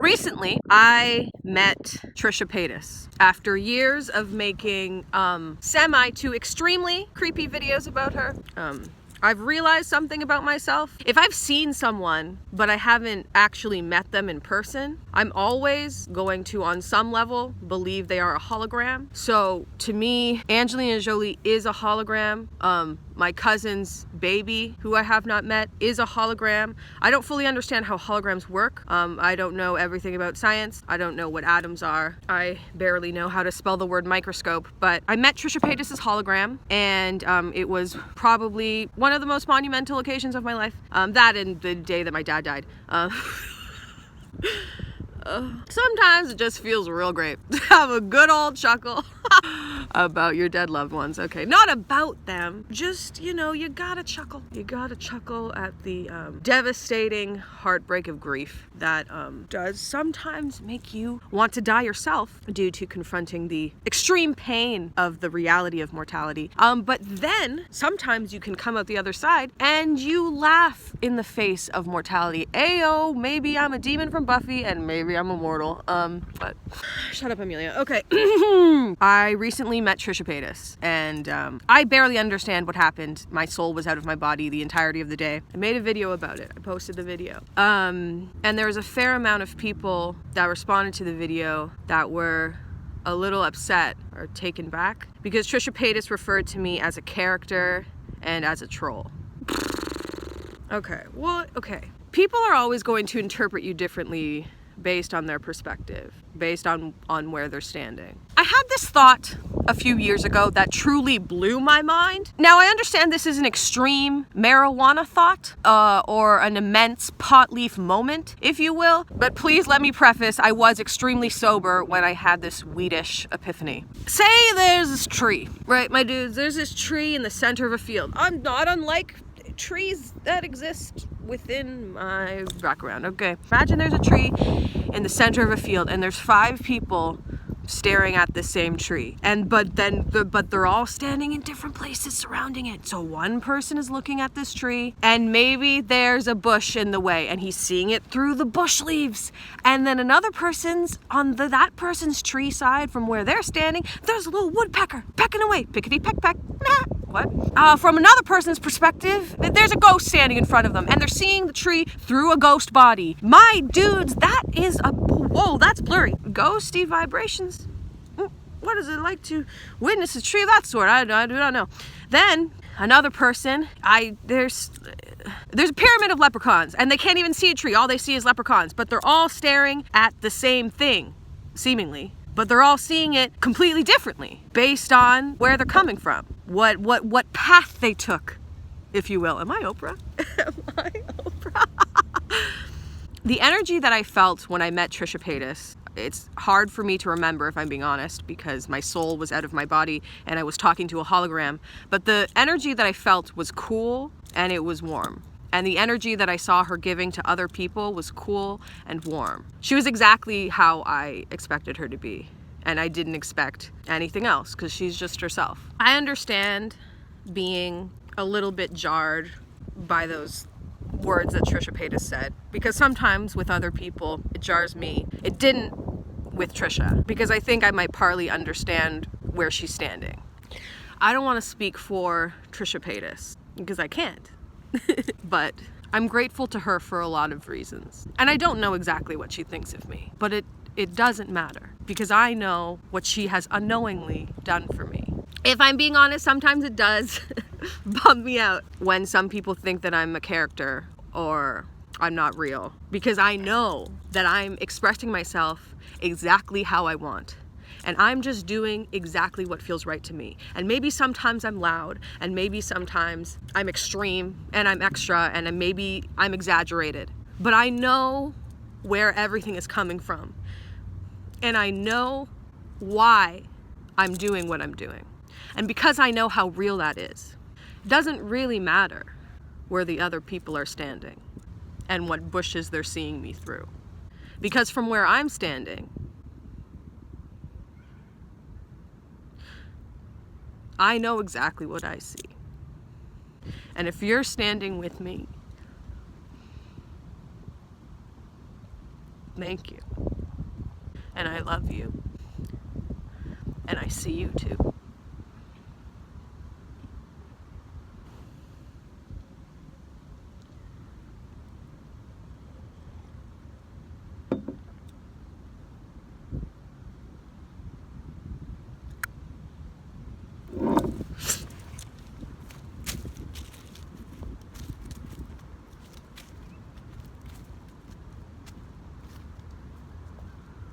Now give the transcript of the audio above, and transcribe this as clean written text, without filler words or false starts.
Recently, I met Trisha Paytas after years of making semi to extremely creepy videos about her. I've realized something about myself. If I've seen someone, but I haven't actually met them in person, I'm always going to, on some level, believe they are a hologram. So to me, Angelina Jolie is a hologram. My cousin's baby, who I have not met, is a hologram. I don't fully understand how holograms work. I don't know everything about science. I don't know what atoms are. I barely know how to spell the word microscope, but I met Trisha Paytas' hologram, and it was probably one of the most monumental occasions of my life. That and the day that my dad died. Sometimes it just feels real great to have a good old chuckle about your dead loved ones. Okay, not about them, just, you gotta chuckle. You gotta chuckle at the devastating heartbreak of grief that does sometimes make you want to die yourself due to confronting the extreme pain of the reality of mortality. But then sometimes you can come out the other side and you laugh in the face of mortality. Ayo, maybe I'm a demon from Buffy and maybe I'm immortal. But shut up, Emilia. Okay. I recently met Trisha Paytas, and I barely understand what happened. My soul was out of my body the entirety of the day. I made a video about it. I posted the video. And there was a fair amount of people that responded to the video that were a little upset or taken back because Trisha Paytas referred to me as a character and as a troll. Okay, well, okay. People are always going to interpret you differently based on their perspective, based on where they're standing. I had this thought a few years ago that truly blew my mind. Now, I understand this is an extreme marijuana thought, or an immense pot leaf moment, if you will, but please let me preface, I was extremely sober when I had this weedish epiphany. Say there's this tree, right, my dudes? There's this tree in the center of a field. I'm not unlike trees that exist within my background. Okay, imagine there's a tree in the center of a field and there's 5 people staring at the same tree, but they're all standing in different places surrounding it. So one person is looking at this tree and maybe there's a bush in the way and he's seeing it through the bush leaves, and then another person's on that person's tree side from where they're standing, there's a little woodpecker pecking away, pickety peck peck. What? From another person's perspective, there's a ghost standing in front of them and they're seeing the tree through a ghost body. My dudes, that is whoa, that's blurry. Ghosty vibrations. What is it like to witness a tree of that sort? I do not know. Then another person, there's a pyramid of leprechauns and they can't even see a tree. All they see is leprechauns, but they're all staring at the same thing, seemingly. But they're all seeing it completely differently based on where they're coming from. What path they took, if you will. Am I Oprah? Am I Oprah? The energy that I felt when I met Trisha Paytas, it's hard for me to remember if I'm being honest because my soul was out of my body and I was talking to a hologram. But the energy that I felt was cool and it was warm. And the energy that I saw her giving to other people was cool and warm. She was exactly how I expected her to be. And I didn't expect anything else because she's just herself. I understand being a little bit jarred by those words that Trisha Paytas said, because sometimes with other people it jars me. It didn't with Trisha, because I think I might partly understand where she's standing. I don't want to speak for Trisha Paytas because I can't. But I'm grateful to her for a lot of reasons. And I don't know exactly what she thinks of me, but it doesn't matter because I know what she has unknowingly done for me. If I'm being honest, sometimes it does bum me out when some people think that I'm a character or I'm not real, because I know that I'm expressing myself exactly how I want. And I'm just doing exactly what feels right to me. And maybe sometimes I'm loud, and maybe sometimes I'm extreme, and I'm extra, and maybe I'm exaggerated. But I know where everything is coming from. And I know why I'm doing what I'm doing. And because I know how real that is, it doesn't really matter where the other people are standing and what bushes they're seeing me through. Because from where I'm standing, I know exactly what I see. And if you're standing with me, Thank you. And I love you. And I see you too.